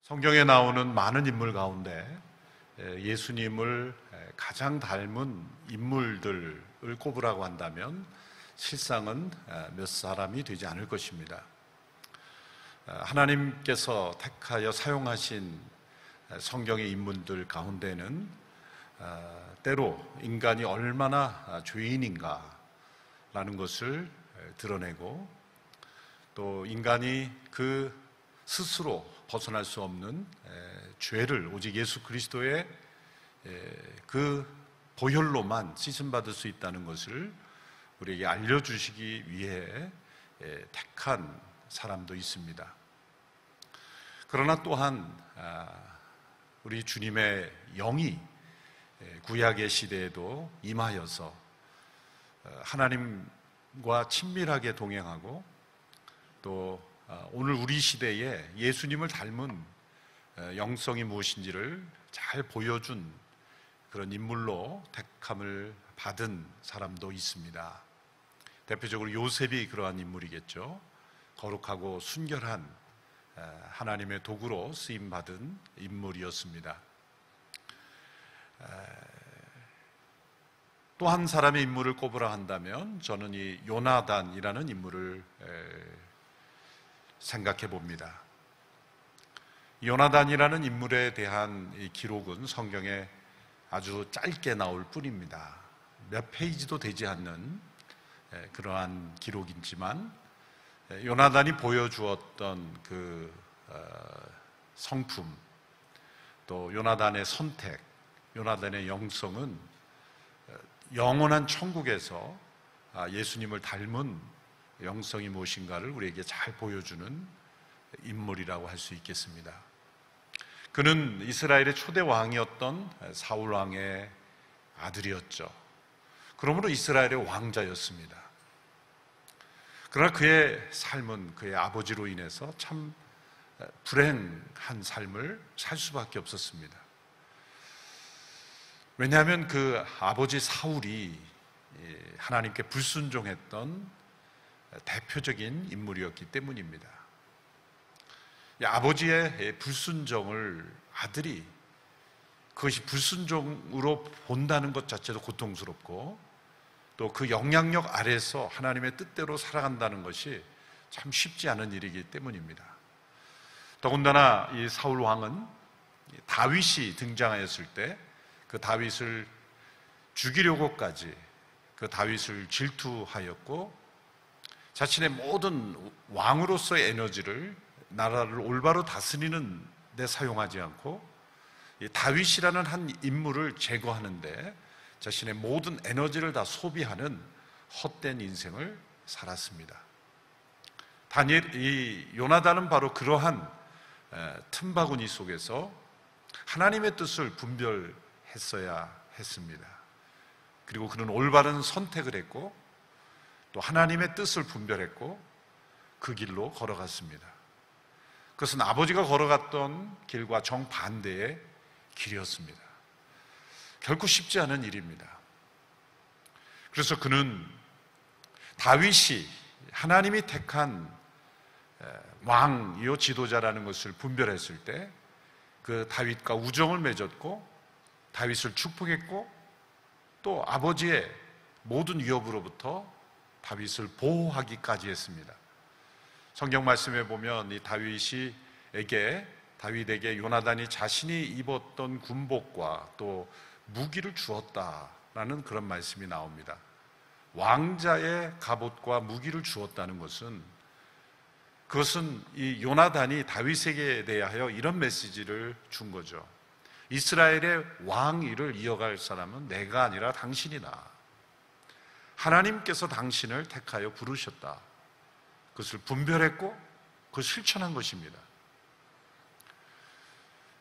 성경에 나오는 많은 인물 가운데 예수님을 가장 닮은 인물들을 꼽으라고 한다면 실상은 몇 사람이 되지 않을 것입니다. 하나님께서 택하여 사용하신 성경의 인물들 가운데는 때로 인간이 얼마나 죄인인가라는 것을 드러내고, 또 인간이 그 스스로 벗어날 수 없는 죄를 오직 예수 그리스도의 그 보혈로만 씻음받을 수 있다는 것을 우리에게 알려주시기 위해 택한 사람도 있습니다. 그러나 또한 우리 주님의 영이 구약의 시대에도 임하여서 하나님과 친밀하게 동행하고, 또 오늘 우리 시대에 예수님을 닮은 영성이 무엇인지를 잘 보여준 그런 인물로 택함을 받은 사람도 있습니다. 대표적으로 요셉이 그러한 인물이겠죠. 거룩하고 순결한 하나님의 도구로 쓰임받은 인물이었습니다. 또 한 사람의 인물을 꼽으라 한다면 저는 이 요나단이라는 인물을 생각해 봅니다. 요나단이라는 인물에 대한 이 기록은 성경에 아주 짧게 나올 뿐입니다. 몇 페이지도 되지 않는 그러한 기록이지만, 요나단이 보여주었던 그 성품, 또 요나단의 선택, 요나단의 영성은 영원한 천국에서 예수님을 닮은 영성이 무엇인가를 우리에게 잘 보여주는 인물이라고 할 수 있겠습니다. 그는 이스라엘의 초대 왕이었던 사울 왕의 아들이었죠. 그러므로 이스라엘의 왕자였습니다. 그러나 그의 삶은 그의 아버지로 인해서 참 불행한 삶을 살 수밖에 없었습니다. 왜냐하면 그 아버지 사울이 하나님께 불순종했던 대표적인 인물이었기 때문입니다. 아버지의 불순종을 아들이 그것이 불순종으로 본다는 것 자체도 고통스럽고, 또 그 영향력 아래서 하나님의 뜻대로 살아간다는 것이 참 쉽지 않은 일이기 때문입니다. 더군다나 이 사울 왕은 다윗이 등장하였을 때 그 다윗을 죽이려고까지 그 다윗을 질투하였고, 자신의 모든 왕으로서의 에너지를 나라를 올바로 다스리는 데 사용하지 않고 다윗이라는 한 인물을 제거하는데 자신의 모든 에너지를 다 소비하는 헛된 인생을 살았습니다. 이 요나단은 바로 그러한 틈바구니 속에서 하나님의 뜻을 분별했어야 했습니다. 그리고 그는 올바른 선택을 했고, 또 하나님의 뜻을 분별했고 그 길로 걸어갔습니다. 그것은 아버지가 걸어갔던 길과 정반대의 길이었습니다. 결코 쉽지 않은 일입니다. 그래서 그는 다윗이 하나님이 택한 왕이요 지도자라는 것을 분별했을 때 그 다윗과 우정을 맺었고, 다윗을 축복했고, 또 아버지의 모든 위협으로부터 다윗을 보호하기까지 했습니다. 성경 말씀에 보면 이 다윗에게 요나단이 자신이 입었던 군복과 또 무기를 주었다라는 그런 말씀이 나옵니다. 왕자의 갑옷과 무기를 주었다는 것은, 그것은 이 요나단이 다윗에게 대하여 이런 메시지를 준 거죠. 이스라엘의 왕위를 이어갈 사람은 내가 아니라 당신이다. 하나님께서 당신을 택하여 부르셨다. 그것을 분별했고 그것을 실천한 것입니다.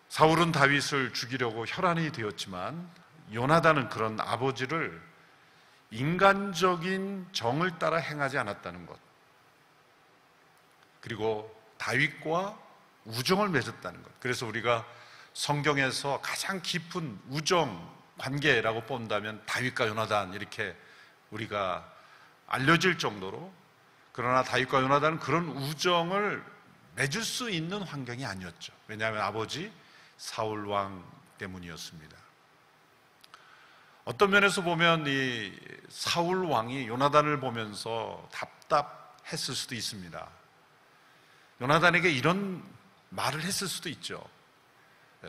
사울은 다윗을 죽이려고 혈안이 되었지만 요나단은 그런 아버지를 인간적인 정을 따라 행하지 않았다는 것, 그리고 다윗과 우정을 맺었다는 것. 그래서 우리가 성경에서 가장 깊은 우정 관계라고 본다면 다윗과 요나단, 이렇게 우리가 알려질 정도로, 그러나 다윗과 요나단은 그런 우정을 맺을 수 있는 환경이 아니었죠. 왜냐하면 아버지 사울 왕 때문이었습니다. 어떤 면에서 보면 이 사울 왕이 요나단을 보면서 답답했을 수도 있습니다. 요나단에게 이런 말을 했을 수도 있죠.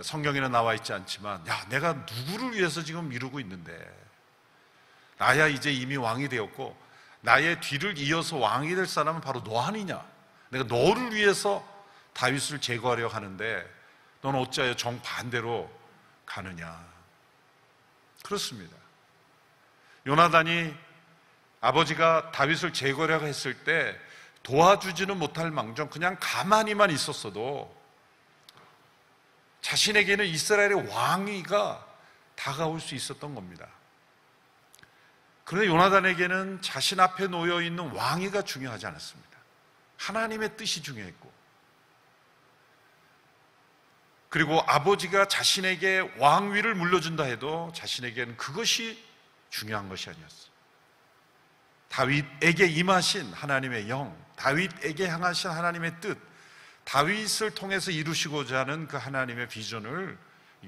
성경에는 나와 있지 않지만, 야, 내가 누구를 위해서 지금 이루고 있는데, 나야 이제 이미 왕이 되었고 나의 뒤를 이어서 왕이 될 사람은 바로 너 아니냐? 내가 너를 위해서 다윗을 제거하려 하는데 너는 어찌하여 정반대로 가느냐? 그렇습니다. 요나단이 아버지가 다윗을 제거하려고 했을 때 도와주지는 못할 망정 그냥 가만히만 있었어도 자신에게는 이스라엘의 왕위가 다가올 수 있었던 겁니다. 그런데 요나단에게는 자신 앞에 놓여 있는 왕위가 중요하지 않았습니다. 하나님의 뜻이 중요했고, 그리고 아버지가 자신에게 왕위를 물려준다 해도 자신에게는 그것이 중요한 것이 아니었어요. 다윗에게 임하신 하나님의 영, 다윗에게 향하신 하나님의 뜻, 다윗을 통해서 이루시고자 하는 그 하나님의 비전을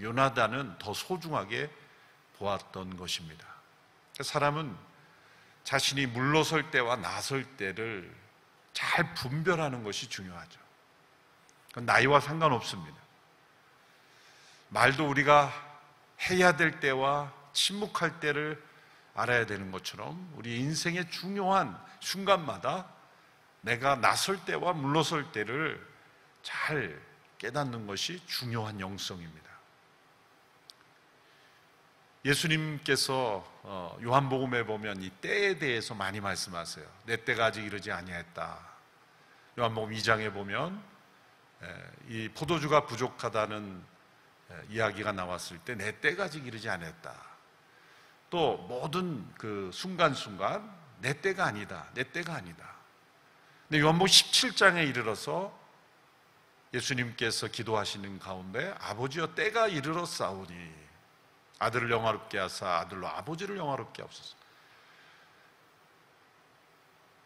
요나단은 더 소중하게 보았던 것입니다. 사람은 자신이 물러설 때와 나설 때를 잘 분별하는 것이 중요하죠. 그건 나이와 상관없습니다. 말도 우리가 해야 될 때와 침묵할 때를 알아야 되는 것처럼 우리 인생의 중요한 순간마다 내가 나설 때와 물러설 때를 잘 깨닫는 것이 중요한 영성입니다. 예수님께서 요한복음에 보면 이 때에 대해서 많이 말씀하세요. 내 때가 아직 이르지 아니했다. 요한복음 2장에 보면 이 포도주가 부족하다는 이야기가 나왔을 때 내 때가 아직 이르지 않았다. 또 모든 그 순간순간 내 때가 아니다. 내 때가 아니다. 근데 요한복음 17장에 이르러서 예수님께서 기도하시는 가운데 아버지여 때가 이르렀사오니 아들을 영화롭게 하사 아들로 아버지를 영화롭게 하옵소서.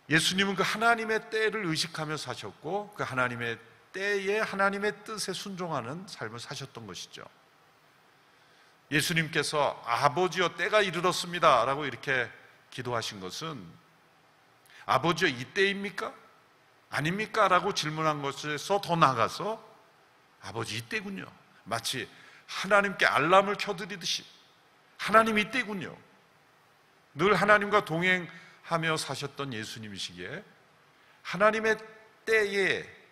예수님은 그 하나님의 때를 의식하며 사셨고 그 하나님의 때에 하나님의 뜻에 순종하는 삶을 사셨던 것이죠. 예수님께서 아버지여 때가 이르렀습니다 라고 이렇게 기도하신 것은 아버지여 이때입니까? 아닙니까? 라고 질문한 것에서 더 나아가서 아버지 이때군요. 마치 하나님께 알람을 켜드리듯이 하나님 이때군요. 늘 하나님과 동행하며 사셨던 예수님이시기에 하나님의 때에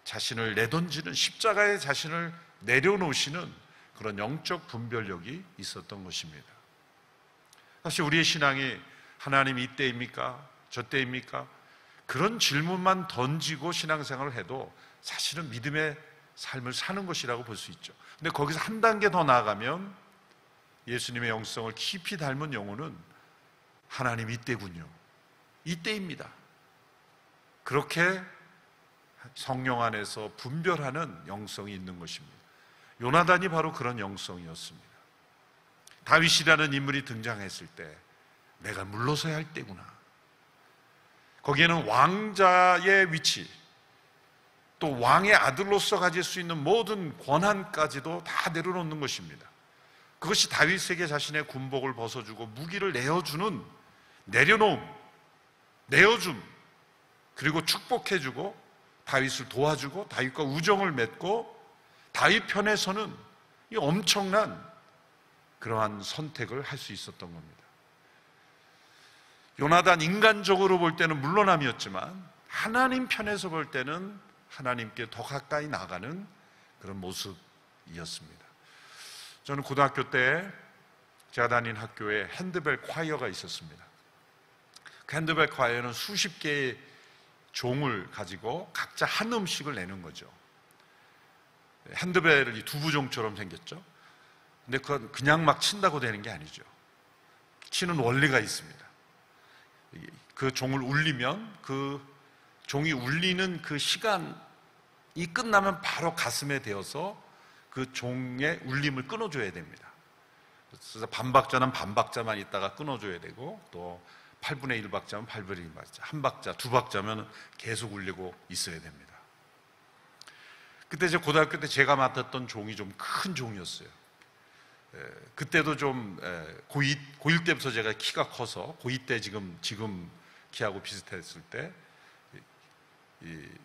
자신을 내던지는, 십자가에 자신을 내려놓으시는 그런 영적 분별력이 있었던 것입니다. 사실 우리의 신앙이 하나님 이때입니까? 저 때입니까? 그런 질문만 던지고 신앙생활을 해도 사실은 믿음의 삶을 사는 것이라고 볼 수 있죠. 근데 거기서 한 단계 더 나아가면 예수님의 영성을 깊이 닮은 영혼은 하나님 이때군요. 이때입니다. 그렇게 성령 안에서 분별하는 영성이 있는 것입니다. 요나단이 바로 그런 영성이었습니다. 다윗이라는 인물이 등장했을 때 내가 물러서야 할 때구나. 거기에는 왕자의 위치, 또 왕의 아들로서 가질 수 있는 모든 권한까지도 다 내려놓는 것입니다. 그것이 다윗에게 자신의 군복을 벗어주고 무기를 내어주는 내려놓음, 내어줌, 그리고 축복해주고 다윗을 도와주고 다윗과 우정을 맺고 다윗 편에서는 이 엄청난 그러한 선택을 할 수 있었던 겁니다. 요나단 인간적으로 볼 때는 물러남이었지만 하나님 편에서 볼 때는 하나님께 더 가까이 나가는 그런 모습이었습니다. 저는 고등학교 때 제가 다닌 학교에 핸드벨 콰이어가 있었습니다. 그 핸드벨 콰이어는 수십 개의 종을 가지고 각자 한 음씩을 내는 거죠. 핸드벨이 두부종처럼 생겼죠. 근데 그건 그냥 막 친다고 되는 게 아니죠. 치는 원리가 있습니다. 그 종을 울리면 그 종이 울리는 그 시간이 끝나면 바로 가슴에 대어서 그 종의 울림을 끊어줘야 됩니다. 그래서 반박자는 반박자만 있다가 끊어줘야 되고 또 8분의 1박자면 8분의 1박자, 한 박자, 두 박자면 계속 울리고 있어야 됩니다. 그때 제 고등학교 때 제가 맡았던 종이 좀 큰 종이었어요. 그때도 좀 고1 때부터 제가 키가 커서 고2 때 지금 키하고 비슷했을 때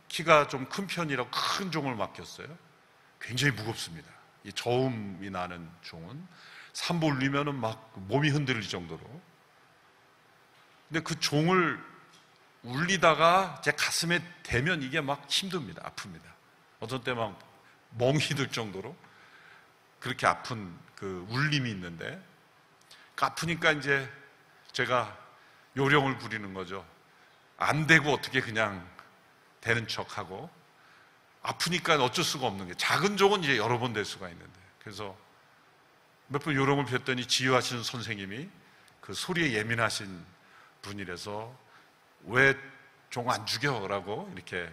키가 좀 큰 편이라고 큰 종을 맡겼어요. 굉장히 무겁습니다. 이 저음이 나는 종은 3보 울리면은 막 몸이 흔들릴 정도로. 근데 그 종을 울리다가 제 가슴에 대면 이게 막 힘듭니다. 아픕니다. 어떤 때 막 멍이 들 정도로 그렇게 아픈 그 울림이 있는데, 아프니까 이제 제가 요령을 부리는 거죠. 안 되고 어떻게 그냥 되는 척하고, 아프니까 어쩔 수가 없는 게, 작은 종은 이제 여러 번 될 수가 있는데, 그래서 몇 번 요령을 폈더니 지휘하시는 선생님이 그 소리에 예민하신 분이라서 왜 종 안 죽여? 라고 이렇게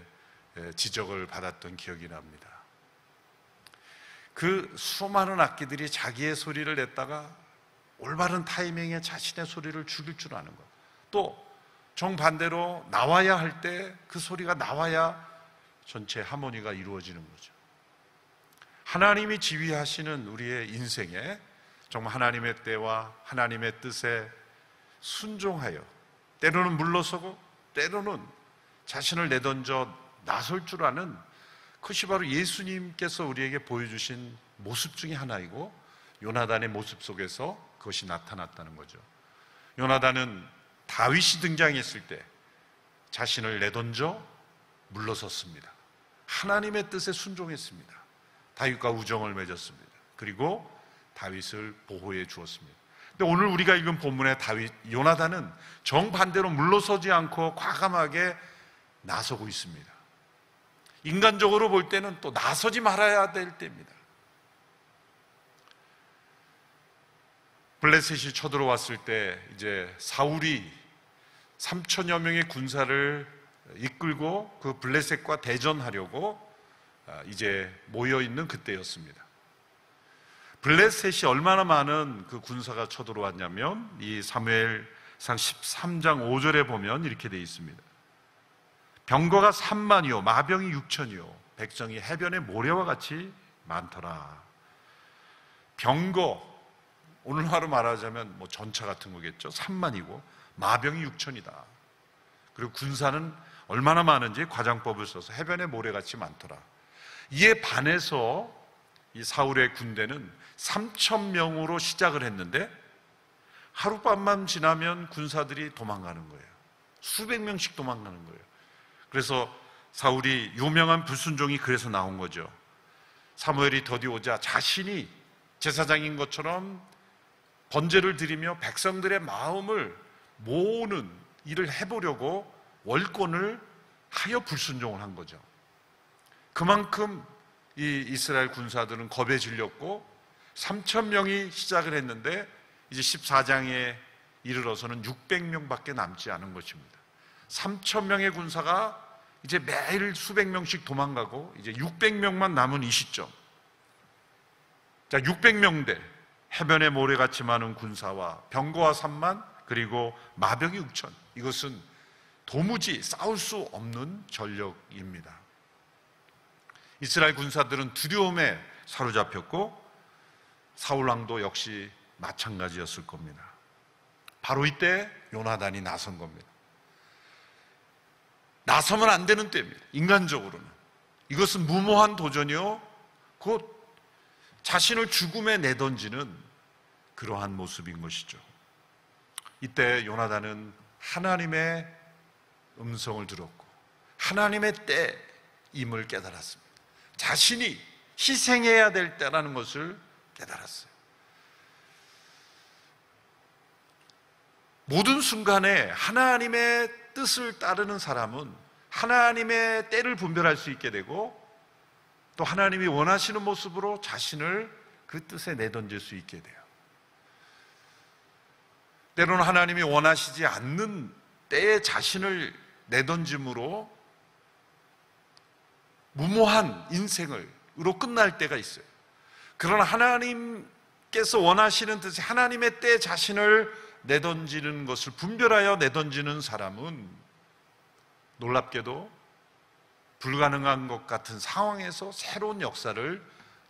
지적을 받았던 기억이 납니다. 그 수많은 악기들이 자기의 소리를 냈다가 올바른 타이밍에 자신의 소리를 죽일 줄 아는 것, 또 정반대로 나와야 할 때 그 소리가 나와야 전체 하모니가 이루어지는 거죠. 하나님이 지휘하시는 우리의 인생에 정말 하나님의 때와 하나님의 뜻에 순종하여 때로는 물러서고 때로는 자신을 내던져 나설 줄 아는, 그것이 바로 예수님께서 우리에게 보여주신 모습 중에 하나이고, 요나단의 모습 속에서 그것이 나타났다는 거죠. 요나단은 다윗이 등장했을 때 자신을 내던져 물러섰습니다. 하나님의 뜻에 순종했습니다. 다윗과 우정을 맺었습니다. 그리고 다윗을 보호해 주었습니다. 근데 오늘 우리가 읽은 본문의 요나단은 정반대로 물러서지 않고 과감하게 나서고 있습니다. 인간적으로 볼 때는 또 나서지 말아야 될 때입니다. 블레셋이 쳐들어왔을 때 이제 사울이 3천여 명의 군사를 이끌고 그 블레셋과 대전하려고 이제 모여있는 그때였습니다. 블레셋이 얼마나 많은 그 군사가 쳐들어왔냐면, 이 사무엘상 13장 5절에 보면 이렇게 되어 있습니다. 병거가 3만이요 마병이 6천이요 백성이 해변의 모래와 같이 많더라. 병거, 오늘날로 말하자면 뭐 전차 같은 거겠죠. 3만이고 마병이 6천이다. 그리고 군사는 얼마나 많은지 과장법을 써서 해변의 모래같이 많더라. 이에 반해서 이 사울의 군대는 3천 명으로 시작을 했는데 하룻밤만 지나면 군사들이 도망가는 거예요. 수백 명씩 도망가는 거예요. 그래서 사울이 유명한 불순종이 그래서 나온 거죠. 사무엘이 더디 오자 자신이 제사장인 것처럼 번제를 드리며 백성들의 마음을 모으는 일을 해보려고 월권을 하여 불순종을 한 거죠. 그만큼 이 이스라엘 군사들은 겁에 질렸고 3천 명이 시작을 했는데 이제 14장에 이르러서는 600명밖에 남지 않은 것입니다. 3천 명의 군사가 이제 매일 수백 명씩 도망가고 이제 600명만 남은 이 시점. 자, 600명대 해변의 모래같이 많은 군사와 병거와 3만 그리고 마병이 6천. 이것은 도무지 싸울 수 없는 전력입니다. 이스라엘 군사들은 두려움에 사로잡혔고 사울왕도 역시 마찬가지였을 겁니다. 바로 이때 요나단이 나선 겁니다. 나서면 안 되는 때입니다. 인간적으로는 이것은 무모한 도전이요 곧 자신을 죽음에 내던지는 그러한 모습인 것이죠. 이때 요나단은 하나님의 음성을 들었고 하나님의 때임을 깨달았습니다. 자신이 희생해야 될 때라는 것을 깨달았어요. 모든 순간에 하나님의 뜻을 따르는 사람은 하나님의 때를 분별할 수 있게 되고 또 하나님이 원하시는 모습으로 자신을 그 뜻에 내던질 수 있게 돼요. 때로는 하나님이 원하시지 않는 때에 자신을 내던짐으로 무모한 인생으로 끝날 때가 있어요. 그러나 하나님께서 원하시는 뜻에 하나님의 때에 자신을 내던지는 것을 분별하여 내던지는 사람은 놀랍게도 불가능한 것 같은 상황에서 새로운 역사를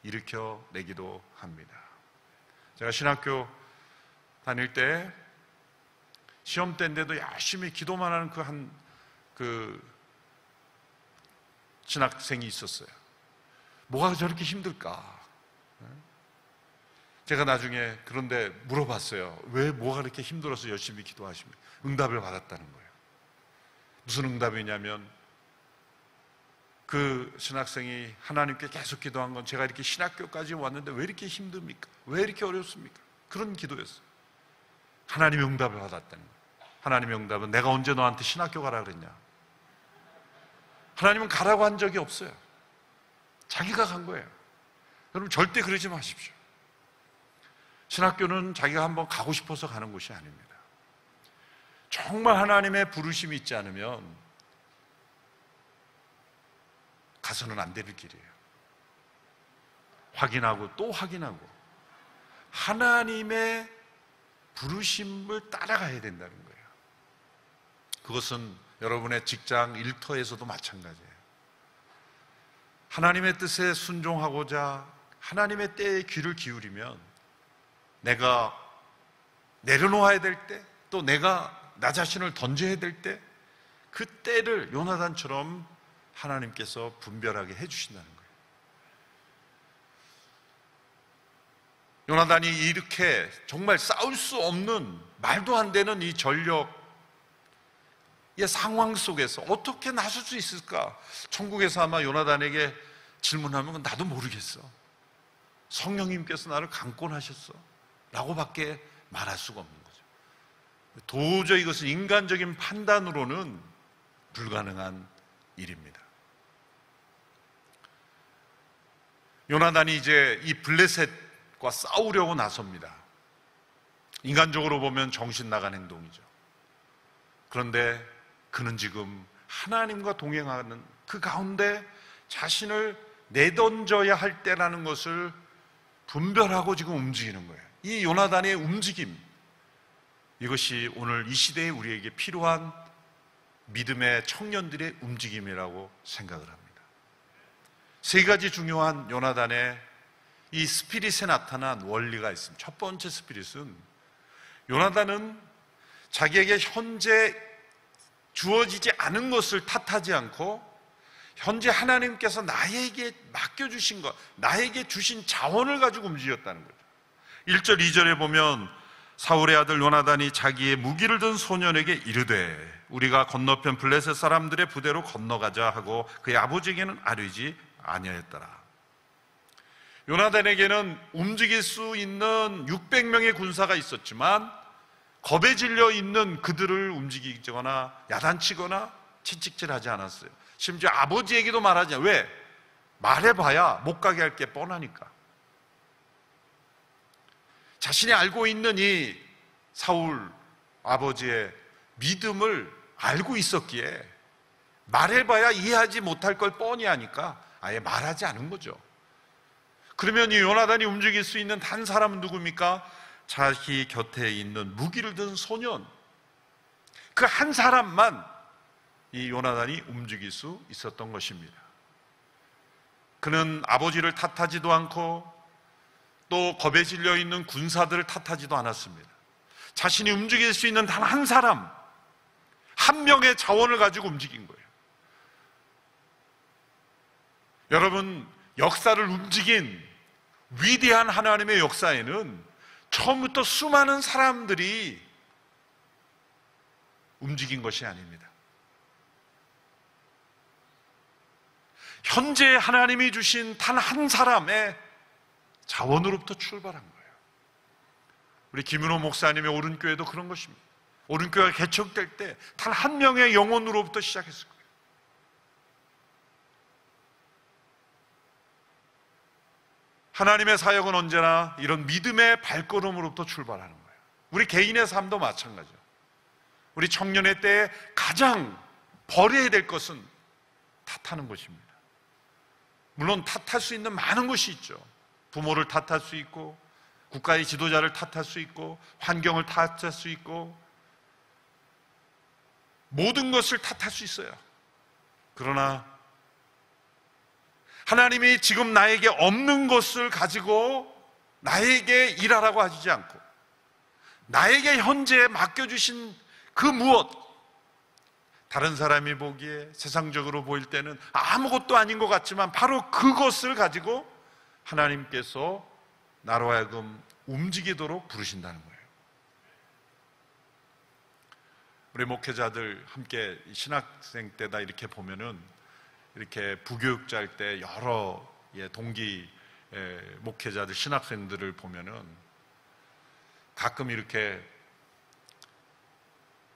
일으켜내기도 합니다. 제가 신학교 다닐 때 시험 때인데도 열심히 기도만 하는 그 신학생이 있었어요. 뭐가 저렇게 힘들까? 제가 나중에 그런데 물어봤어요. 왜 뭐가 그렇게 힘들어서 열심히 기도하십니까? 응답을 받았다는 거예요. 무슨 응답이냐면 그 신학생이 하나님께 계속 기도한 건 제가 이렇게 신학교까지 왔는데 왜 이렇게 힘듭니까? 왜 이렇게 어렵습니까? 그런 기도였어요. 하나님의 응답을 받았다는 거예요. 하나님의 응답은 내가 언제 너한테 신학교 가라 그랬냐? 하나님은 가라고 한 적이 없어요. 자기가 간 거예요. 여러분 절대 그러지 마십시오. 신학교는 자기가 한번 가고 싶어서 가는 곳이 아닙니다. 정말 하나님의 부르심이 있지 않으면 가서는 안 될 길이에요. 확인하고 또 확인하고 하나님의 부르심을 따라가야 된다는 거예요. 그것은 여러분의 직장 일터에서도 마찬가지예요. 하나님의 뜻에 순종하고자 하나님의 때에 귀를 기울이면 내가 내려놓아야 될 때, 또 내가 나 자신을 던져야 될 때, 그 때를 요나단처럼 하나님께서 분별하게 해주신다는 거예요. 요나단이 이렇게 정말 싸울 수 없는 말도 안 되는 이 전력의 상황 속에서 어떻게 나설 수 있을까? 천국에서 아마 요나단에게 질문하면 나도 모르겠어. 성령님께서 나를 강권하셨어. 라고밖에 말할 수가 없는 거죠. 도저히 이것은 인간적인 판단으로는 불가능한 일입니다. 요나단이 이제 이 블레셋과 싸우려고 나섭니다. 인간적으로 보면 정신 나간 행동이죠. 그런데 그는 지금 하나님과 동행하는 그 가운데 자신을 내던져야 할 때라는 것을 분별하고 지금 움직이는 거예요. 이 요나단의 움직임, 이것이 오늘 이 시대에 우리에게 필요한 믿음의 청년들의 움직임이라고 생각을 합니다. 세 가지 중요한 요나단의 이 스피릿에 나타난 원리가 있습니다. 첫 번째 스피릿은 요나단은 자기에게 현재 주어지지 않은 것을 탓하지 않고 현재 하나님께서 나에게 맡겨주신 것, 나에게 주신 자원을 가지고 움직였다는 거죠. 1절, 2절에 보면 사울의 아들 요나단이 자기의 무기를 든 소년에게 이르되 우리가 건너편 블레셋 사람들의 부대로 건너가자 하고 그의 아버지에게는 아뢰지 아니하였더라. 요나단에게는 움직일 수 있는 600명의 군사가 있었지만 겁에 질려 있는 그들을 움직이거나 야단치거나 채찍질하지 않았어요. 심지어 아버지에게도 말하지 않아요. 왜? 말해봐야 못 가게 할 게 뻔하니까. 자신이 알고 있는 이 사울 아버지의 믿음을 알고 있었기에 말해봐야 이해하지 못할 걸 뻔히 아니까 아예 말하지 않은 거죠. 그러면 이 요나단이 움직일 수 있는 단 사람은 누굽니까? 자기 곁에 있는 무기를 든 소년, 그 한 사람만 이 요나단이 움직일 수 있었던 것입니다. 그는 아버지를 탓하지도 않고 또 겁에 질려 있는 군사들을 탓하지도 않았습니다. 자신이 움직일 수 있는 단 한 사람, 한 명의 자원을 가지고 움직인 거예요. 여러분, 역사를 움직인 위대한 하나님의 역사에는 처음부터 수많은 사람들이 움직인 것이 아닙니다. 현재 하나님이 주신 단 한 사람의 자원으로부터 출발한 거예요. 우리 김은호 목사님의 오른교회도 그런 것입니다. 오른교회가 개척될 때 단 한 명의 영혼으로부터 시작했을 거예요. 하나님의 사역은 언제나 이런 믿음의 발걸음으로부터 출발하는 거예요. 우리 개인의 삶도 마찬가지예요. 우리 청년의 때에 가장 버려야 될 것은 탓하는 것입니다. 물론 탓할 수 있는 많은 것이 있죠. 부모를 탓할 수 있고 국가의 지도자를 탓할 수 있고 환경을 탓할 수 있고 모든 것을 탓할 수 있어요. 그러나 하나님이 지금 나에게 없는 것을 가지고 나에게 일하라고 하시지 않고 나에게 현재 맡겨주신 그 무엇, 다른 사람이 보기에 세상적으로 보일 때는 아무것도 아닌 것 같지만 바로 그것을 가지고 하나님께서 나로 하여금 움직이도록 부르신다는 거예요. 우리 목회자들 함께 신학생 때다 이렇게 보면은 이렇게 부교육자 할 때 여러 동기 목회자들, 신학생들을 보면은 가끔 이렇게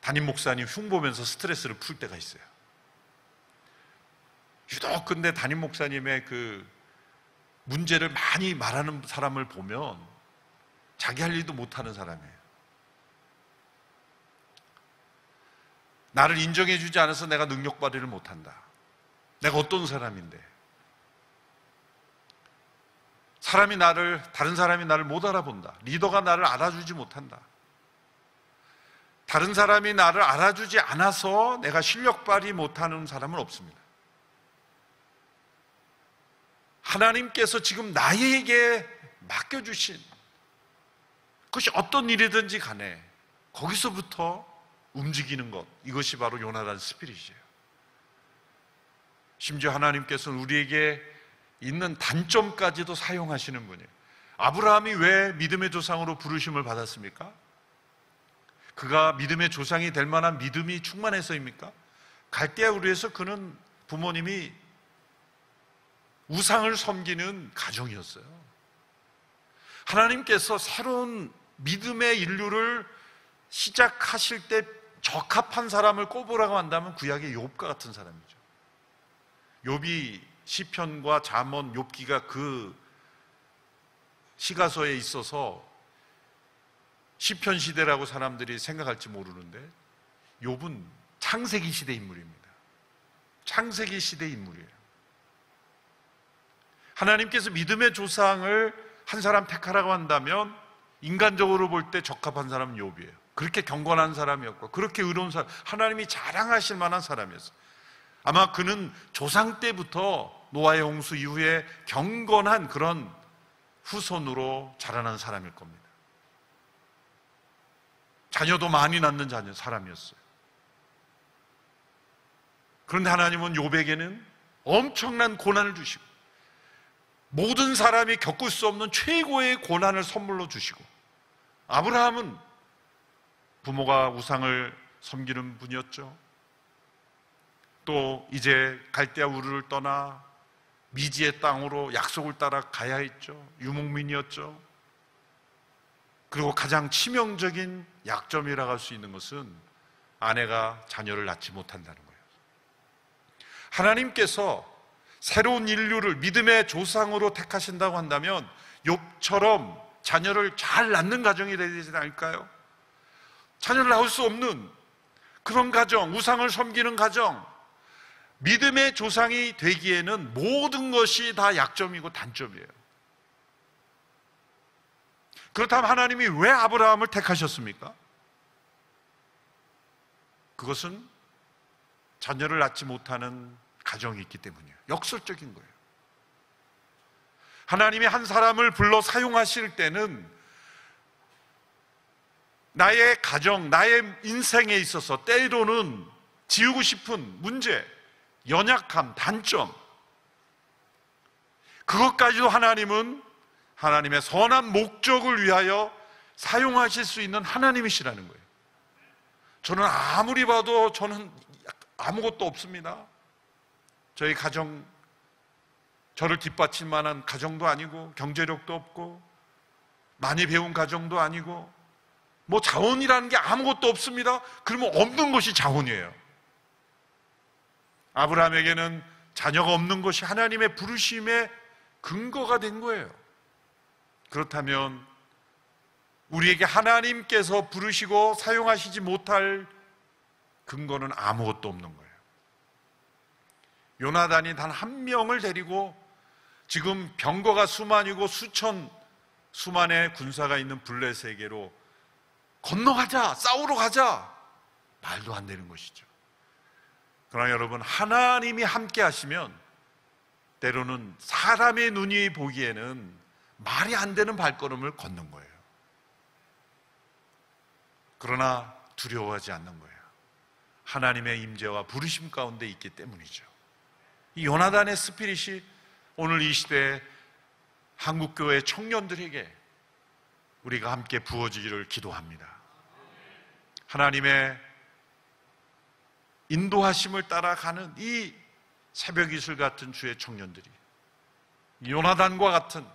담임 목사님 흉 보면서 스트레스를 풀 때가 있어요. 유독 근데 담임 목사님의 그 문제를 많이 말하는 사람을 보면 자기 할 일도 못하는 사람이에요. 나를 인정해주지 않아서 내가 능력 발휘를 못한다. 내가 어떤 사람인데, 다른 사람이 나를 못 알아본다. 리더가 나를 알아주지 못한다. 다른 사람이 나를 알아주지 않아서 내가 실력 발휘 못하는 사람은 없습니다. 하나님께서 지금 나에게 맡겨주신 그것이 어떤 일이든지 간에 거기서부터 움직이는 것, 이것이 바로 요나단 스피릿이에요. 심지어 하나님께서는 우리에게 있는 단점까지도 사용하시는 분이에요. 아브라함이 왜 믿음의 조상으로 부르심을 받았습니까? 그가 믿음의 조상이 될 만한 믿음이 충만해서입니까? 갈대아 우르에서 그는 부모님이 우상을 섬기는 가정이었어요. 하나님께서 새로운 믿음의 인류를 시작하실 때 적합한 사람을 꼽으라고 한다면 구약의 욥과 같은 사람이죠. 욥이 시편과 잠언, 욥기가 그 시가서에 있어서 시편 시대라고 사람들이 생각할지 모르는데 욥은 창세기 시대 인물입니다. 창세기 시대 인물이에요. 하나님께서 믿음의 조상을 한 사람 택하라고 한다면 인간적으로 볼 때 적합한 사람은 욥이에요. 그렇게 경건한 사람이었고 그렇게 의로운 사람, 하나님이 자랑하실 만한 사람이었어요. 아마 그는 조상 때부터 노아의 홍수 이후에 경건한 그런 후손으로 자라난 사람일 겁니다. 자녀도 많이 낳는 사람이었어요. 그런데 하나님은 욥에게는 엄청난 고난을 주시고 모든 사람이 겪을 수 없는 최고의 고난을 선물로 주시고, 아브라함은 부모가 우상을 섬기는 분이었죠. 또 이제 갈대아 우르를 떠나 미지의 땅으로 약속을 따라 가야 했죠. 유목민이었죠. 그리고 가장 치명적인 약점이라고 할 수 있는 것은 아내가 자녀를 낳지 못한다는 거예요. 하나님께서 새로운 인류를 믿음의 조상으로 택하신다고 한다면 욥처럼 자녀를 잘 낳는 가정이 되지 않을까요? 자녀를 낳을 수 없는 그런 가정, 우상을 섬기는 가정, 믿음의 조상이 되기에는 모든 것이 다 약점이고 단점이에요. 그렇다면 하나님이 왜 아브라함을 택하셨습니까? 그것은 자녀를 낳지 못하는 가정이 있기 때문이에요. 역설적인 거예요. 하나님이 한 사람을 불러 사용하실 때는 나의 가정, 나의 인생에 있어서 때로는 지우고 싶은 문제, 연약함, 단점, 그것까지도 하나님은 하나님의 선한 목적을 위하여 사용하실 수 있는 하나님이시라는 거예요. 저는 아무리 봐도 저는 아무것도 없습니다. 저희 가정, 저를 뒷받칠 만한 가정도 아니고 경제력도 없고 많이 배운 가정도 아니고 뭐 자원이라는 게 아무것도 없습니다. 그러면 없는 것이 자원이에요. 아브라함에게는 자녀가 없는 것이 하나님의 부르심의 근거가 된 거예요. 그렇다면 우리에게 하나님께서 부르시고 사용하시지 못할 근거는 아무것도 없는 거예요. 요나단이 단 한 명을 데리고 지금 병거가 수만이고 수만의 군사가 있는 블레셋에게로 건너가자, 싸우러 가자, 말도 안 되는 것이죠. 그러나 여러분, 하나님이 함께 하시면 때로는 사람의 눈이 보기에는 말이 안 되는 발걸음을 걷는 거예요. 그러나 두려워하지 않는 거예요. 하나님의 임재와 부르심 가운데 있기 때문이죠. 이 요나단의 스피릿이 오늘 이 시대에 한국교회 청년들에게 우리가 함께 부어지기를 기도합니다. 하나님의 인도하심을 따라가는 이 새벽 이슬 같은 주의 청년들이, 요나단과 같은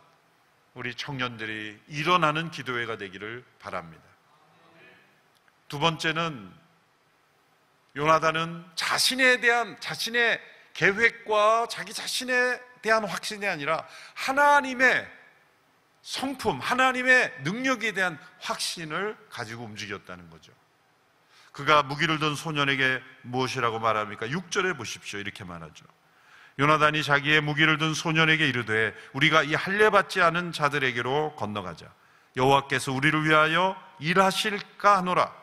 우리 청년들이 일어나는 기도회가 되기를 바랍니다. 두 번째는, 요나단은 자신의 계획과 자기 자신에 대한 확신이 아니라 하나님의 성품, 하나님의 능력에 대한 확신을 가지고 움직였다는 거죠. 그가 무기를 든 소년에게 무엇이라고 말합니까? 6절에 보십시오. 이렇게 말하죠. 요나단이 자기의 무기를 든 소년에게 이르되 우리가 이 할례받지 않은 자들에게로 건너가자. 여호와께서 우리를 위하여 일하실까 하노라.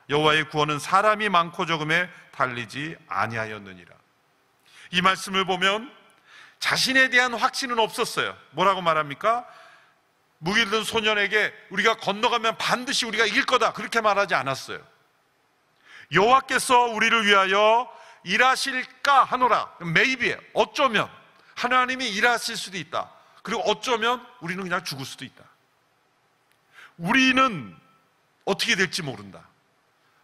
여호와의 구원은 사람이 많고 적음에 달리지 아니하였느니라. 이 말씀을 보면 자신에 대한 확신은 없었어요. 뭐라고 말합니까? 무기를 든 소년에게 우리가 건너가면 반드시 우리가 이길 거다, 그렇게 말하지 않았어요. 여호와께서 우리를 위하여 일하실까 하노라. maybe, 어쩌면 하나님이 일하실 수도 있다. 그리고 어쩌면 우리는 그냥 죽을 수도 있다. 우리는 어떻게 될지 모른다.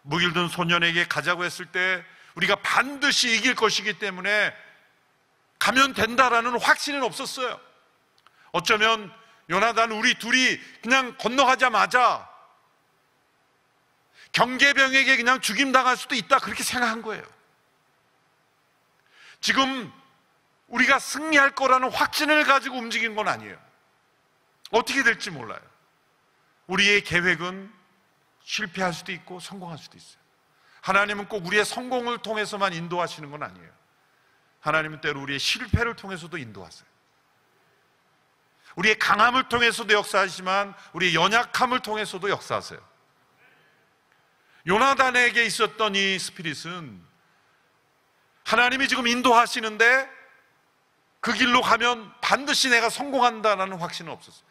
무기를 든 소년에게 가자고 했을 때 우리가 반드시 이길 것이기 때문에 가면 된다라는 확신은 없었어요. 어쩌면 요나단 우리 둘이 그냥 건너가자마자 경계병에게 그냥 죽임당할 수도 있다, 그렇게 생각한 거예요. 지금 우리가 승리할 거라는 확신을 가지고 움직인 건 아니에요. 어떻게 될지 몰라요. 우리의 계획은 실패할 수도 있고 성공할 수도 있어요. 하나님은 꼭 우리의 성공을 통해서만 인도하시는 건 아니에요. 하나님은 때로 우리의 실패를 통해서도 인도하세요. 우리의 강함을 통해서도 역사하시지만 우리의 연약함을 통해서도 역사하세요. 요나단에게 있었던 이 스피릿은 하나님이 지금 인도하시는데 그 길로 가면 반드시 내가 성공한다는 확신은 없었어요.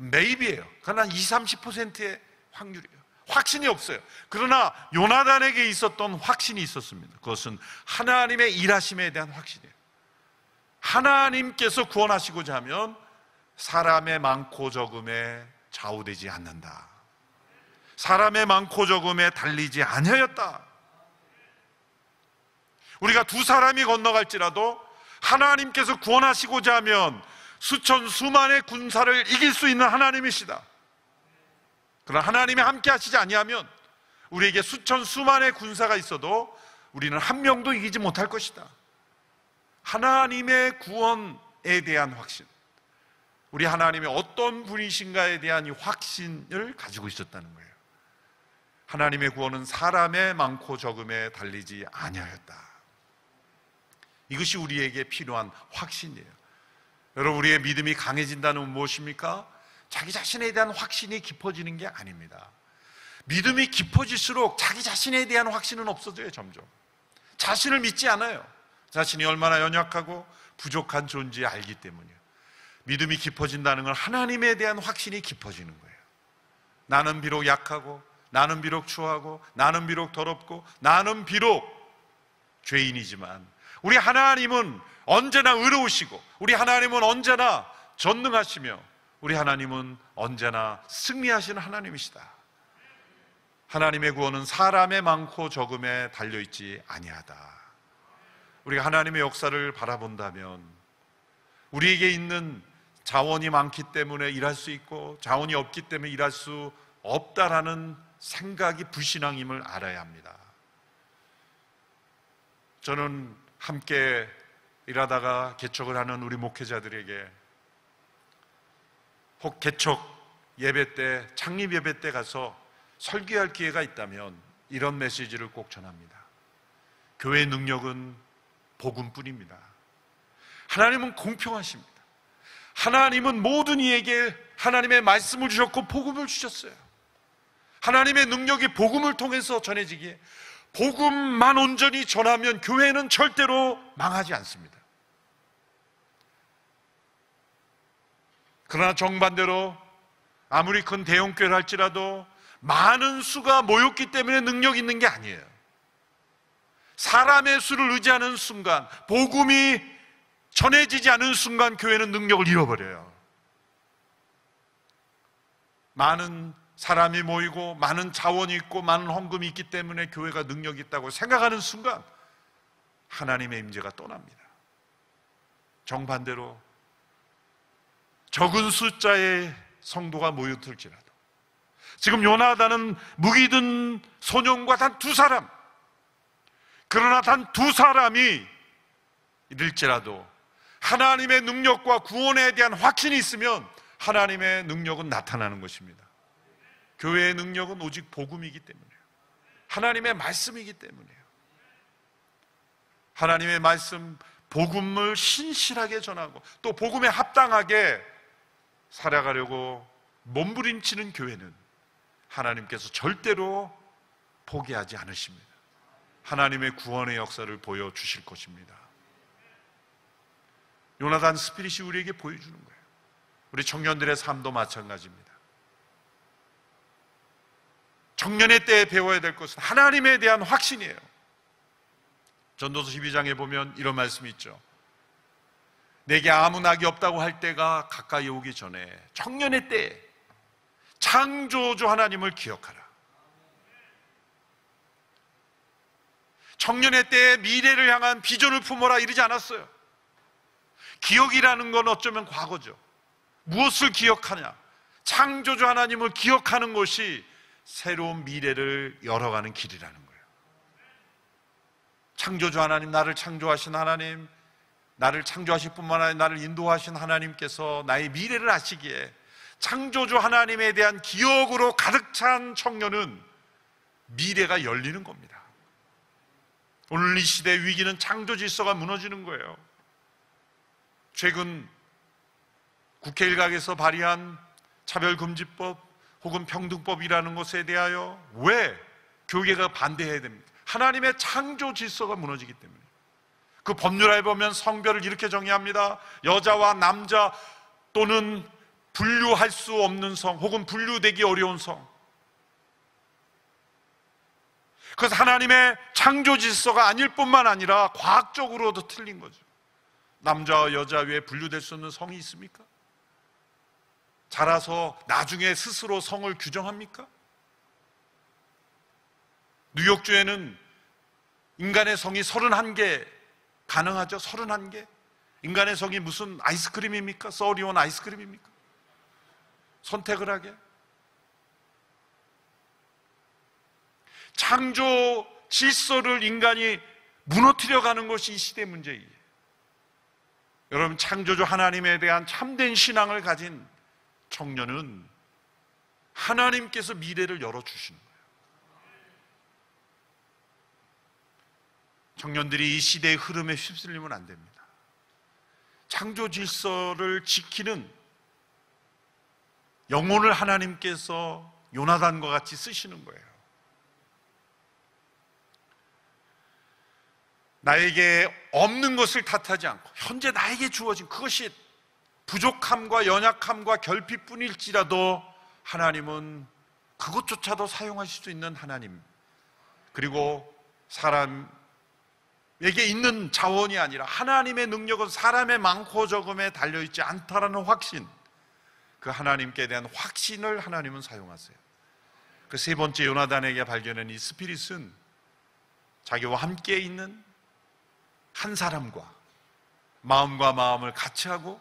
maybe예요. 그러나 20-30%의 확률이에요. 확신이 없어요. 그러나 요나단에게 있었던 확신이 있었습니다. 그것은 하나님의 일하심에 대한 확신이에요. 하나님께서 구원하시고자 하면 사람의 많고 적음에 좌우되지 않는다. 사람의 많고 적음에 달리지 아니하였다. 우리가 두 사람이 건너갈지라도 하나님께서 구원하시고자 하면 수천 수만의 군사를 이길 수 있는 하나님이시다. 그러나 하나님이 함께 하시지 아니하면 우리에게 수천 수만의 군사가 있어도 우리는 한 명도 이기지 못할 것이다. 하나님의 구원에 대한 확신, 우리 하나님이 어떤 분이신가에 대한 이 확신을 가지고 있었다는 거예요. 하나님의 구원은 사람의 많고 적음에 달리지 아니하였다. 이것이 우리에게 필요한 확신이에요. 여러분, 우리의 믿음이 강해진다는 무엇입니까? 자기 자신에 대한 확신이 깊어지는 게 아닙니다. 믿음이 깊어질수록 자기 자신에 대한 확신은 없어져요. 점점 자신을 믿지 않아요. 자신이 얼마나 연약하고 부족한 존재에 알기 때문이에요. 믿음이 깊어진다는 건 하나님에 대한 확신이 깊어지는 거예요. 나는 비록 약하고, 나는 비록 추하고, 나는 비록 더럽고, 나는 비록 죄인이지만 우리 하나님은 언제나 의로우시고, 우리 하나님은 언제나 전능하시며, 우리 하나님은 언제나 승리하시는 하나님이시다. 하나님의 구원은 사람의 많고 적음에 달려있지 아니하다. 우리가 하나님의 역사를 바라본다면 우리에게 있는 자원이 많기 때문에 일할 수 있고 자원이 없기 때문에 일할 수 없다라는 생각이 불신앙임을 알아야 합니다. 저는 함께 일하다가 개척을 하는 우리 목회자들에게 혹 개척 예배 때, 창립 예배 때 가서 설교할 기회가 있다면 이런 메시지를 꼭 전합니다. 교회의 능력은 복음뿐입니다. 하나님은 공평하십니다. 하나님은 모든 이에게 하나님의 말씀을 주셨고 복음을 주셨어요. 하나님의 능력이 복음을 통해서 전해지기에 복음만 온전히 전하면 교회는 절대로 망하지 않습니다. 그러나 정반대로 아무리 큰 대형교회를 할지라도 많은 수가 모였기 때문에 능력이 있는 게 아니에요. 사람의 수를 의지하는 순간, 복음이 전해지지 않은 순간 교회는 능력을 잃어버려요. 많은 사람이 모이고 많은 자원이 있고 많은 헌금이 있기 때문에 교회가 능력이 있다고 생각하는 순간 하나님의 임재가 떠납니다. 정반대로 적은 숫자의 성도가 모였을지라도, 지금 요나단은 무기 든 소년과 단 2사람, 그러나 단 2사람이 일지라도 하나님의 능력과 구원에 대한 확신이 있으면 하나님의 능력은 나타나는 것입니다. 교회의 능력은 오직 복음이기 때문이에요. 하나님의 말씀이기 때문이에요. 하나님의 말씀, 복음을 신실하게 전하고 또 복음에 합당하게 살아가려고 몸부림치는 교회는 하나님께서 절대로 포기하지 않으십니다. 하나님의 구원의 역사를 보여주실 것입니다. 요나단 스피릿이 우리에게 보여주는 거예요. 우리 청년들의 삶도 마찬가지입니다. 청년의 때에 배워야 될 것은 하나님에 대한 확신이에요. 전도서 12장에 보면 이런 말씀이 있죠. 내게 아무 낙이 없다고 할 때가 가까이 오기 전에 청년의 때에 창조주 하나님을 기억하라. 청년의 때에 미래를 향한 비전을 품어라 이러지 않았어요. 기억이라는 건 어쩌면 과거죠. 무엇을 기억하냐? 창조주 하나님을 기억하는 것이 새로운 미래를 열어가는 길이라는 거예요. 창조주 하나님, 나를 창조하신 하나님, 나를 창조하실 뿐만 아니라 나를 인도하신 하나님께서 나의 미래를 아시기에 창조주 하나님에 대한 기억으로 가득 찬 청년은 미래가 열리는 겁니다. 오늘 이 시대의 위기는 창조 질서가 무너지는 거예요. 최근 국회 일각에서 발의한 차별금지법 혹은 평등법이라는 것에 대하여 왜 교계가 반대해야 됩니까? 하나님의 창조 질서가 무너지기 때문에. 그 법률에 보면 성별을 이렇게 정의합니다. 여자와 남자 또는 분류할 수 없는 성 혹은 분류되기 어려운 성. 그래서 하나님의 창조 질서가 아닐 뿐만 아니라 과학적으로도 틀린 거죠. 남자와 여자 외에 분류될 수 없는 성이 있습니까? 자라서 나중에 스스로 성을 규정합니까? 뉴욕주에는 인간의 성이 31개 가능하죠? 31개? 인간의 성이 무슨 아이스크림입니까? 써리온 아이스크림입니까? 선택을 하게? 창조 질서를 인간이 무너뜨려 가는 것이 이 시대의 문제예요. 여러분, 창조주 하나님에 대한 참된 신앙을 가진 청년은 하나님께서 미래를 열어주시는 거예요. 청년들이 이 시대의 흐름에 휩쓸리면 안 됩니다. 창조 질서를 지키는 영혼을 하나님께서 요나단과 같이 쓰시는 거예요. 나에게 없는 것을 탓하지 않고 현재 나에게 주어진 그것이 부족함과 연약함과 결핍뿐일지라도 하나님은 그것조차도 사용하실 수 있는 하나님, 그리고 사람에게 있는 자원이 아니라 하나님의 능력은 사람의 많고 적음에 달려있지 않다라는 확신, 그 하나님께 대한 확신을 하나님은 사용하세요. 그 세 번째 요나단에게 발견한 이 스피릿은 자기와 함께 있는 한 사람과 마음과 마음을 같이 하고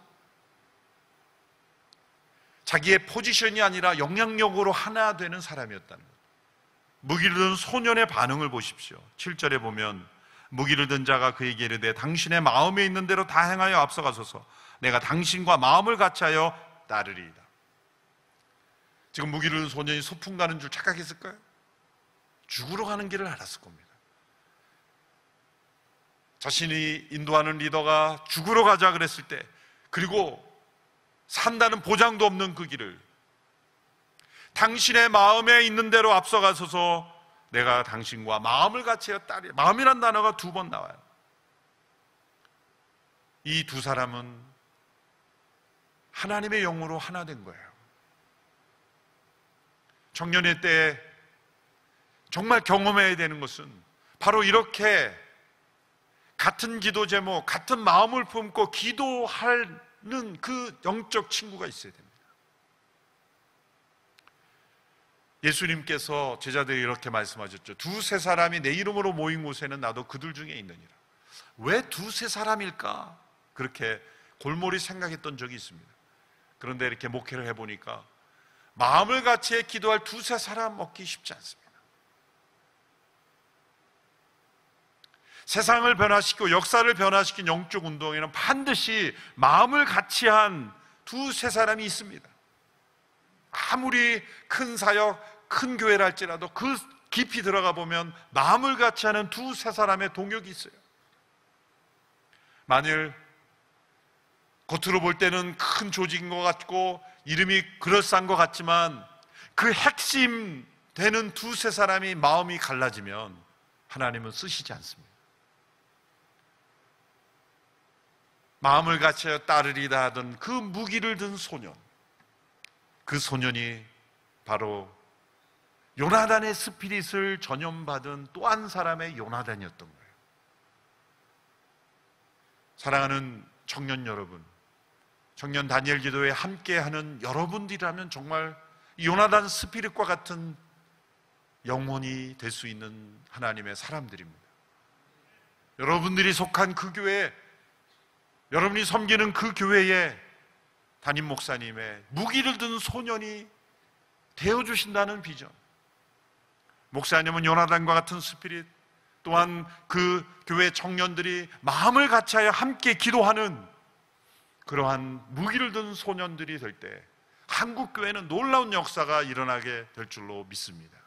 자기의 포지션이 아니라 영향력으로 하나 되는 사람이었다는 것. 무기를 든 소년의 반응을 보십시오. 7절에 보면 무기를 든 자가 그에게 이르되 당신의 마음에 있는 대로 다 행하여 앞서가소서 내가 당신과 마음을 같이하여 따르리이다. 지금 무기를 든 소년이 소풍 가는 줄 착각했을까요? 죽으러 가는 길을 알았을 겁니다. 자신이 인도하는 리더가 죽으러 가자 그랬을 때, 그리고 산다는 보장도 없는 그 길을 당신의 마음에 있는 대로 앞서가소서 내가 당신과 마음을 같이 하여 따르리. 마음이란 단어가 2번 나와요. 이 두 사람은 하나님의 영으로 하나 된 거예요. 청년의 때에 정말 경험해야 되는 것은 바로 이렇게 같은 기도 제목, 같은 마음을 품고 기도하는 그 영적 친구가 있어야 됩니다. 예수님께서 제자들이 이렇게 말씀하셨죠. 두세 사람이 내 이름으로 모인 곳에는 나도 그들 중에 있느니라. 왜 두세 사람일까? 그렇게 골몰이 생각했던 적이 있습니다. 그런데 이렇게 목회를 해보니까 마음을 같이 기도할 두세 사람 얻기 쉽지 않습니다. 세상을 변화시키고 역사를 변화시킨 영적 운동에는 반드시 마음을 같이 한 두세 사람이 있습니다. 아무리 큰 사역, 큰 교회를 할지라도 그 깊이 들어가 보면 마음을 같이 하는 두세 사람의 동역이 있어요. 만일 겉으로 볼 때는 큰 조직인 것 같고 이름이 그럴싸한 것 같지만 그 핵심 되는 두세 사람이 마음이 갈라지면 하나님은 쓰시지 않습니다. 마음을 같이 따르리다 하던 그 무기를 든 소년, 그 소년이 바로 요나단의 스피릿을 전염받은 또 한 사람의 요나단이었던 거예요. 사랑하는 청년 여러분, 청년 다니엘 기도에 함께하는 여러분들이라면 정말 요나단 스피릿과 같은 영혼이 될 수 있는 하나님의 사람들입니다. 여러분들이 속한 그 교회, 여러분이 섬기는 그 교회에 담임 목사님의 무기를 든 소년이 되어주신다는 비전. 목사님은 요나단과 같은 스피릿, 또한 그 교회 청년들이 마음을 같이하여 함께 기도하는 그러한 무기를 든 소년들이 될 때 한국 교회는 놀라운 역사가 일어나게 될 줄로 믿습니다.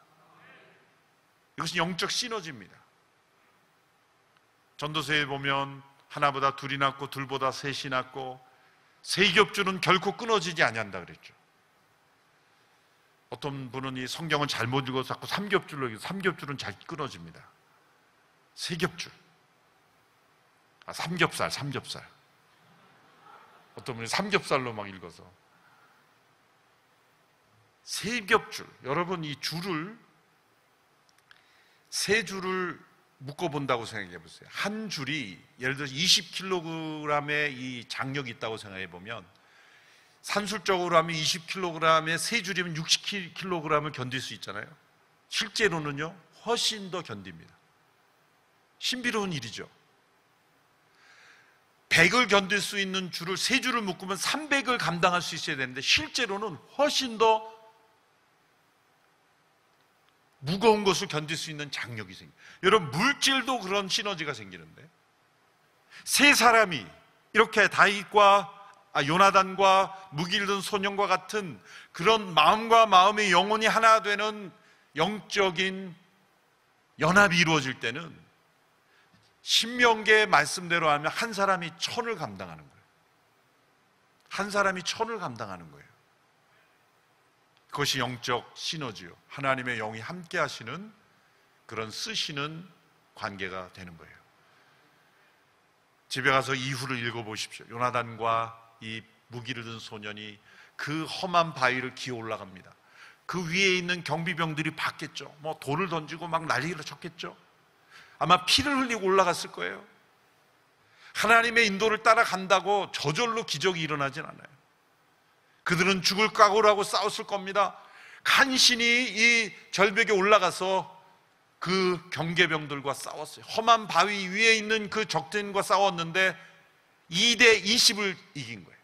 이것은 영적 시너지입니다. 전도서에 보면 하나보다 둘이 낫고 둘보다 셋이 낫고 세 겹줄은 결코 끊어지지 아니한다 그랬죠. 어떤 분은 이 성경은 잘못 읽어서 자꾸 삼겹줄로 읽어서 삼겹줄은 잘 끊어집니다. 세 겹줄. 삼겹살. 어떤 분이 삼겹살로 막 읽어서. 세 겹줄. 여러분 이 줄을 세 줄을 묶어본다고 생각해 보세요. 한 줄이 예를 들어서 20kg의 이 장력이 있다고 생각해 보면 산술적으로 하면 20kg의 세 줄이면 60kg을 견딜 수 있잖아요. 실제로는요 훨씬 더 견딥니다. 신비로운 일이죠. 100을 견딜 수 있는 줄을 세 줄을 묶으면 300을 감당할 수 있어야 되는데 실제로는 훨씬 더 무거운 것을 견딜 수 있는 장력이 생겨요. 여러분 물질도 그런 시너지가 생기는데 세 사람이 이렇게 다윗과 요나단과 무기를 든 소년과 같은 그런 마음과 마음의 영혼이 하나 되는 영적인 연합이 이루어질 때는 신명계의 말씀대로 하면 한 사람이 1000을 감당하는 거예요. 한 사람이 1000을 감당하는 거예요. 그것이 영적 시너지요. 하나님의 영이 함께 하시는 그런 쓰시는 관계가 되는 거예요. 집에 가서 이후를 읽어보십시오. 요나단과 이 무기를 든 소년이 그 험한 바위를 기어 올라갑니다. 그 위에 있는 경비병들이 봤겠죠. 뭐 돌을 던지고 막 난리를 쳤겠죠. 아마 피를 흘리고 올라갔을 거예요. 하나님의 인도를 따라간다고 저절로 기적이 일어나진 않아요. 그들은 죽을 각오를 하고 싸웠을 겁니다. 간신히 이 절벽에 올라가서 그 경계병들과 싸웠어요. 험한 바위 위에 있는 그 적들과 싸웠는데 2대 20을 이긴 거예요.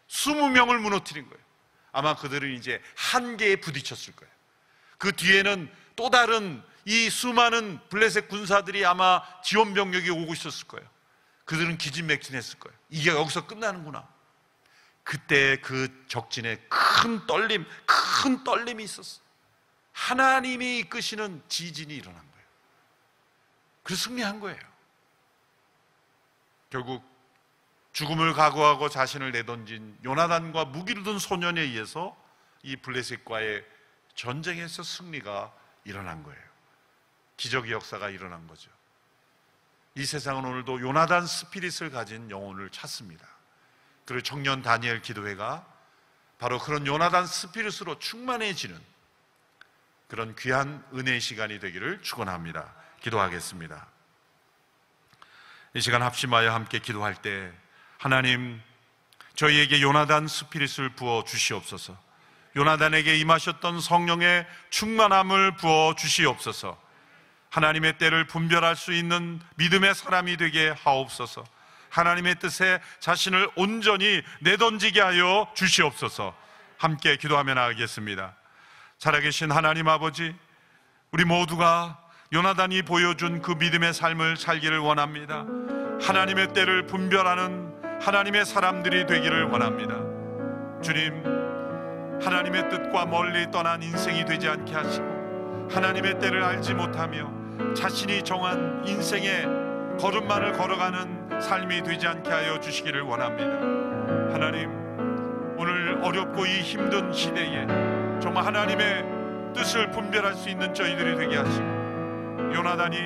20명을 무너뜨린 거예요. 아마 그들은 이제 한계에 부딪혔을 거예요. 그 뒤에는 또 다른 이 수많은 블레셋 군사들이 아마 지원 병력이 오고 있었을 거예요. 그들은 기진맥진했을 거예요. 이게 여기서 끝나는구나. 그때 그 적진에 큰 떨림이 있었어요. 하나님이 이끄시는 지진이 일어난 거예요. 그래서 승리한 거예요. 결국 죽음을 각오하고 자신을 내던진 요나단과 무기를 든 소년에 의해서 이 블레셋과의 전쟁에서 승리가 일어난 거예요. 기적의 역사가 일어난 거죠. 이 세상은 오늘도 요나단 스피릿을 가진 영혼을 찾습니다. 그리고 청년 다니엘 기도회가 바로 그런 요나단 스피릿으로 충만해지는 그런 귀한 은혜의 시간이 되기를 축원합니다. 기도하겠습니다. 이 시간 합심하여 함께 기도할 때 하나님, 저희에게 요나단 스피릿을 부어 주시옵소서. 요나단에게 임하셨던 성령의 충만함을 부어 주시옵소서. 하나님의 때를 분별할 수 있는 믿음의 사람이 되게 하옵소서. 하나님의 뜻에 자신을 온전히 내던지게 하여 주시옵소서. 함께 기도하며 나가겠습니다. 살아계신 하나님 아버지, 우리 모두가 요나단이 보여준 그 믿음의 삶을 살기를 원합니다. 하나님의 때를 분별하는 하나님의 사람들이 되기를 원합니다. 주님, 하나님의 뜻과 멀리 떠난 인생이 되지 않게 하시고 하나님의 때를 알지 못하며 자신이 정한 인생의 걸음만을 걸어가는 삶이 되지 않게 하여 주시기를 원합니다. 하나님, 오늘 어렵고 이 힘든 시대에 정말 하나님의 뜻을 분별할 수 있는 저희들이 되게 하시고, 요나단이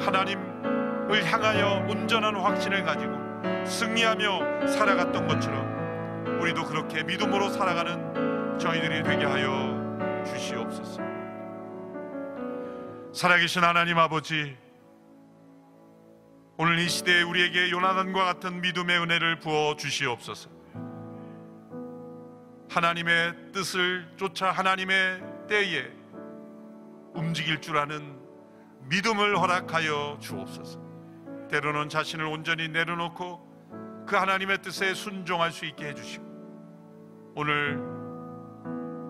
하나님을 향하여 온전한 확신을 가지고 승리하며 살아갔던 것처럼 우리도 그렇게 믿음으로 살아가는 저희들이 되게 하여 주시옵소서. 살아계신 하나님 아버지, 오늘 이 시대에 우리에게 요나단과 같은 믿음의 은혜를 부어 주시옵소서. 하나님의 뜻을 쫓아 하나님의 때에 움직일 줄 아는 믿음을 허락하여 주옵소서. 때로는 자신을 온전히 내려놓고 그 하나님의 뜻에 순종할 수 있게 해주시고, 오늘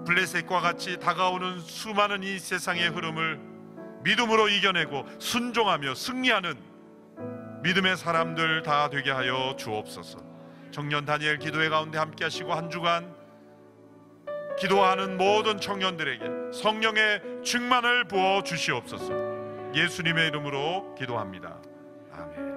블레셋과 같이 다가오는 수많은 이 세상의 흐름을 믿음으로 이겨내고 순종하며 승리하는 믿음의 사람들 다 되게 하여 주옵소서. 청년 다니엘 기도회 가운데 함께 하시고 한 주간 기도하는 모든 청년들에게 성령의 충만을 부어 주시옵소서. 예수님의 이름으로 기도합니다. 아멘.